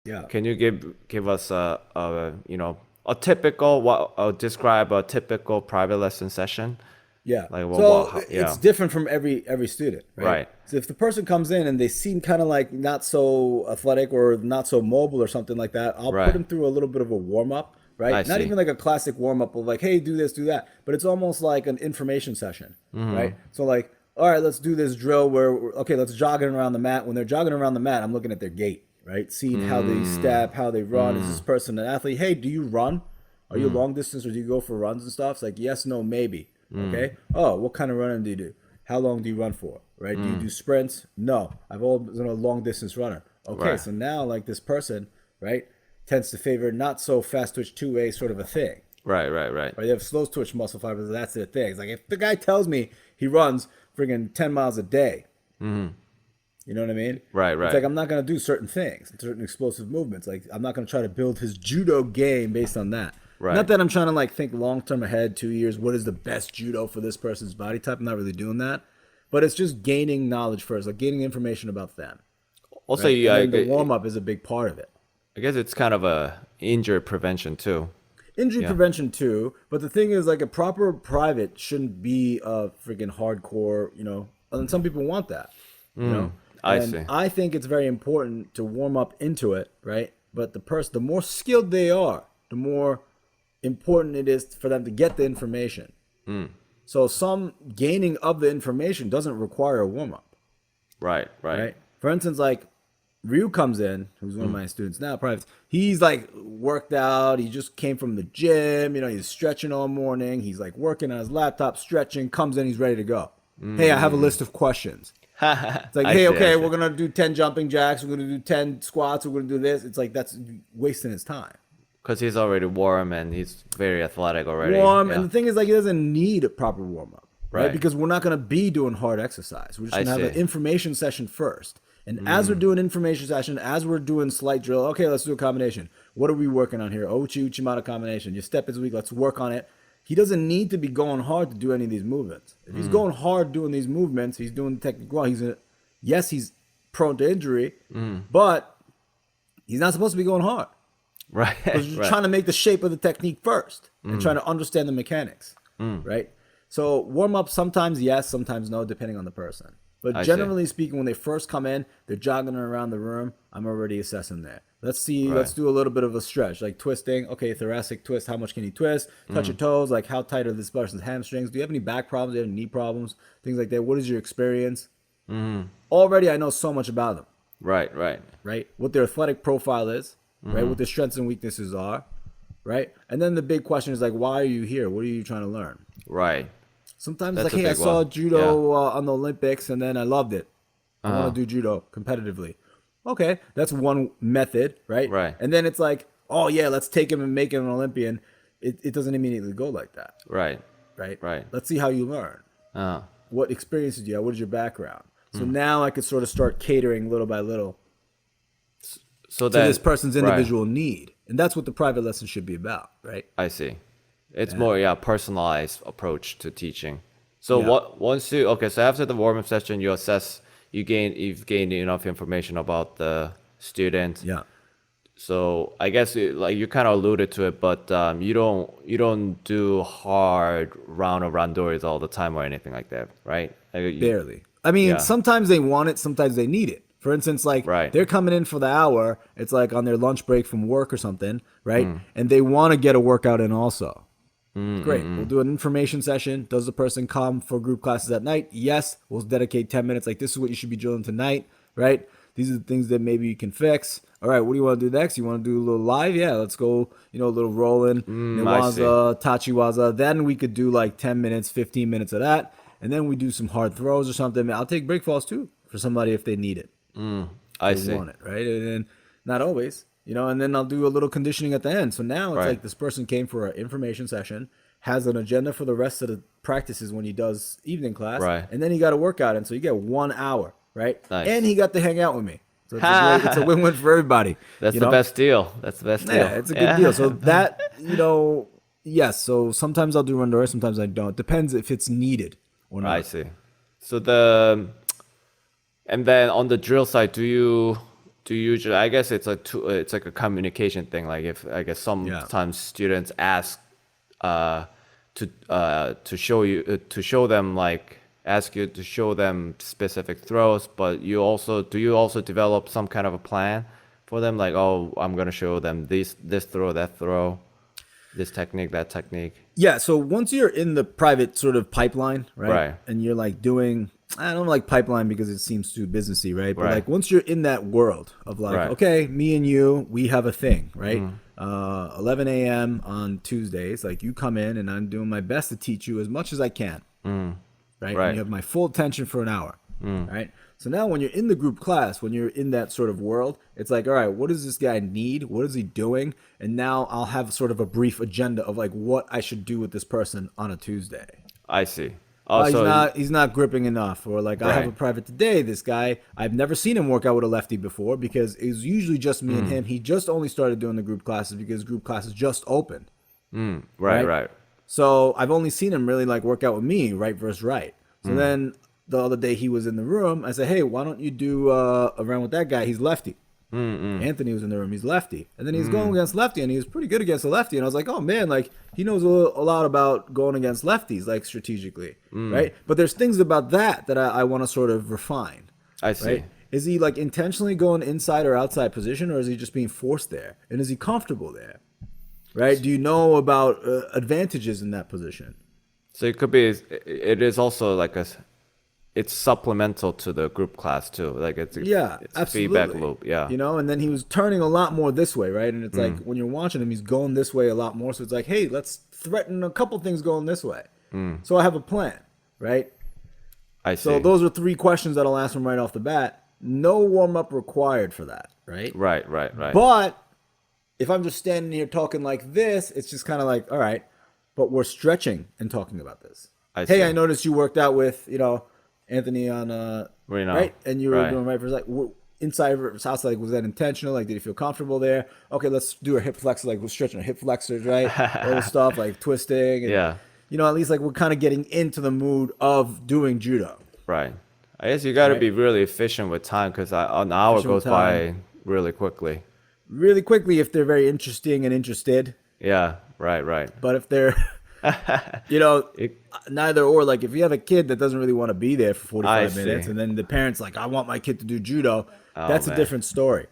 Yeah. Can you give us a typical describe a typical private lesson session? Yeah. Like So it's yeah. different from every student, right? Right. So if the person comes in and they seem kind of like not so athletic or not so mobile or something like that, I'll put Right. them through a little bit of a warm up, I right? Not see. even like a classic warm up of like, hey, do this, do that, but it's almost like an information session, right? So like, all right, let's do this drill where okay, let's jogging around the mat. When they're jogging around the mat, I'm looking at their gait, right? Seeing how they step, how they run. Is this person an athlete? Hey, do you run? Are you long distance or do you go for runs and stuff? It's like yes, no, maybe. Okay. Oh, what kind of running do you do? How long do you run for? Right? Do you do sprints? No. I've always been a long distance runner. Okay, Right. so now like this person, right, tends to favor not so fast twitch 2A sort of a thing. Right. Right. Right. Right? They have slow twitch muscle fibers, that's their thing. It's like if the guy tells me he runs friggin' 10 miles a day, you know what I mean? Right. It's Right. like I'm not gonna do certain things, certain explosive movements. Like I'm not gonna try to build his judo game based on that. Right. Not that I'm trying to like think long term ahead, 2 years. What is the best judo for this person's body type? I'm not really doing that, but it's just gaining knowledge first, like gaining information about them. Also, Right? you, And then the warm up is a big part of it. I guess it's kind of a injury prevention too. Injury Yeah. prevention too, but the thing is, like a proper private shouldn't be a freaking hardcore, And some people want that, you know. I And see. I think it's very important to warm up into it, right? But the more skilled they are, the more important it is for them to get the information. So some gaining of the information doesn't require a warm up, Right. Right. right? For instance, like Ryu comes in, who's one of my students now, private. He's like worked out. He just came from the gym. He's stretching all morning. He's like working on his laptop, stretching. Comes in, he's ready to go. Hey, I have a list of questions. It's like, I hey, see, I okay, see. we're gonna do 10 jumping jacks. We're gonna do 10 squats. We're gonna do this. It's like that's wasting his time. Because he's already warm and he's very athletic already. Warm, Yeah. and the thing is, like, he doesn't need a proper warm up, right? Right. Because we're not gonna be doing hard exercise. We're just I gonna have an see. information session first. And as we're doing information session, as we're doing slight drill, okay, let's do a combination. What are we working on here? Uchi Uchimata combination. Your step is weak. Let's work on it. He doesn't need to be going hard to do any of these movements. If he's going hard doing these movements, he's doing the technique well. Yes, he's prone to injury, but he's not supposed to be going hard. Right. Because you're Right. trying to make the shape of the technique first and trying to understand the mechanics, right? So warm up sometimes yes, sometimes no, depending on the person. But I see. generally speaking, when they first come in, they're jogging around the room. I'm already assessing that. Let's see. Let's do a little bit of a stretch, like twisting. Okay, thoracic twist. How much can you twist? Touch your toes. Like how tight are this person's hamstrings? Do you have any back problems? Do you have any knee problems? Things like that. What is your experience? Already, I know so much about them. Right. Right. Right? What their athletic profile is, right? What their strengths and weaknesses are, right? And then the big question is like, why are you here? What are you trying to learn? Right. Sometimes That's like, a hey, I big saw one. judo on the Olympics and then I loved it. I want to do judo competitively. Okay, that's one method, right? Right. And then it's like, oh yeah, let's take him and make him an Olympian. It doesn't immediately go like that, Right. right? Right. Let's see how you learn. Uh, What experiences do you have? What is your background? So now I could sort of start catering little by little so to that this person's right. individual need. And that's what the private lesson should be about, right? I see. It's more personalized approach to teaching. So Yeah. so after the warm up session you assess you've gained enough information about the student. Yeah. So I guess like you kind of alluded to it, but you don't do hard round of randori all the time or anything like that, right? Like, Barely. I mean, Yeah. sometimes they want it, sometimes they need it. For instance, like Right. they're coming in for the hour, it's like on their lunch break from work or something, right? And they want to get a workout in also. Great. We'll do an information session. Does the person come for group classes at night? Yes. We'll dedicate 10 minutes. Like, this is what you should be drilling tonight, right? These are the things that maybe you can fix. All right, what do you want to do next? You want to do a little live? Yeah, let's go, a little rolling, I see. Newaza, Tachiwaza. Then we could do like 10 minutes, 15 minutes of that. And then we do some hard throws or something. I'll take break falls too for somebody if they need it. I They see. want it, right? And then not always, and then I'll do a little conditioning at the end. So now it's Right. like this person came for an information session, has an agenda for the rest of the practices when he does evening class, Right. and then he got a workout in. So you get 1 hour, right? Nice. And he got to hang out with me. So it's a win-win for everybody. That's you the know? best deal. That's the best deal. Yeah, it's a good deal. So that, yes. So sometimes I'll do randori, sometimes I don't. Depends if it's needed or not. I see. So and then on the drill side, do do you usually? I guess it's like a communication thing. Like if I guess sometimes students ask to show you to show them like ask you to show them specific throws, but you also develop some kind of a plan for them, like, oh, I'm gonna show them this throw, that throw, this technique, that technique. Yeah, so once you're in the private sort of pipeline, right? Right. And you're like doing, I don't like pipeline because it seems too businessy, right? But Right. like once you're in that world of like, Right. okay, me and you, we have a thing, right? 11 a.m. on Tuesdays, like you come in and I'm doing my best to teach you as much as I can, right? Right. And you have my full attention for an hour, right? So now when you're in the group class, when you're in that sort of world, it's like, all right, what does this guy need? What is he doing? And now I'll have sort of a brief agenda of like what I should do with this person on a Tuesday. I see. He's not gripping enough, or like I have a private today. This guy, I've never seen him work out with a lefty before because it's usually just me and him. He just only started doing the group classes because group classes just opened. Right. So I've only seen him really like work out with me, right versus right. So then the other day he was in the room. I said, hey, why don't you do a round with that guy? He's lefty. Anthony was in the room. He's lefty. And then he's going against lefty, and he was pretty good against a lefty. And I was like, oh, man, like he knows a lot about going against lefties, like strategically, right? But there's things about that I want to sort of refine. I see. Right? Is he like intentionally going inside or outside position, or is he just being forced there? And is he comfortable there? Right? Do you know about advantages in that position? So it is also like it's supplemental to the group class too. Like it's absolutely. feedback loop. Yeah. You know, and then he was turning a lot more this way, right? And it's like when you're watching him, he's going this way a lot more. So it's like, hey, let's threaten a couple things going this way. So I have a plan, right? I see. So those are 3 questions that I'll ask him right off the bat. No warm up required for that, right? Right. But if I'm just standing here talking like this, it's just kind of like, all right, but we're stretching and talking about this. I see. Hey, I noticed you worked out with, Anthony on right, and you were doing right versus like inside versus outside. Like, was that intentional? Like, did you feel comfortable there? Okay, let's do a hip flexor. Like, we're stretching our hip flexors, right? All the stuff like twisting. And, at least like we're kind of getting into the mood of doing judo. Right. I guess you got to be really efficient with time because an hour goes by really quickly. Really quickly if they're very interesting and interested. Yeah. Right. But if they're neither or, like if you have a kid that doesn't really want to be there for 45 minutes and then the parents like, I want my kid to do judo, that's a different story.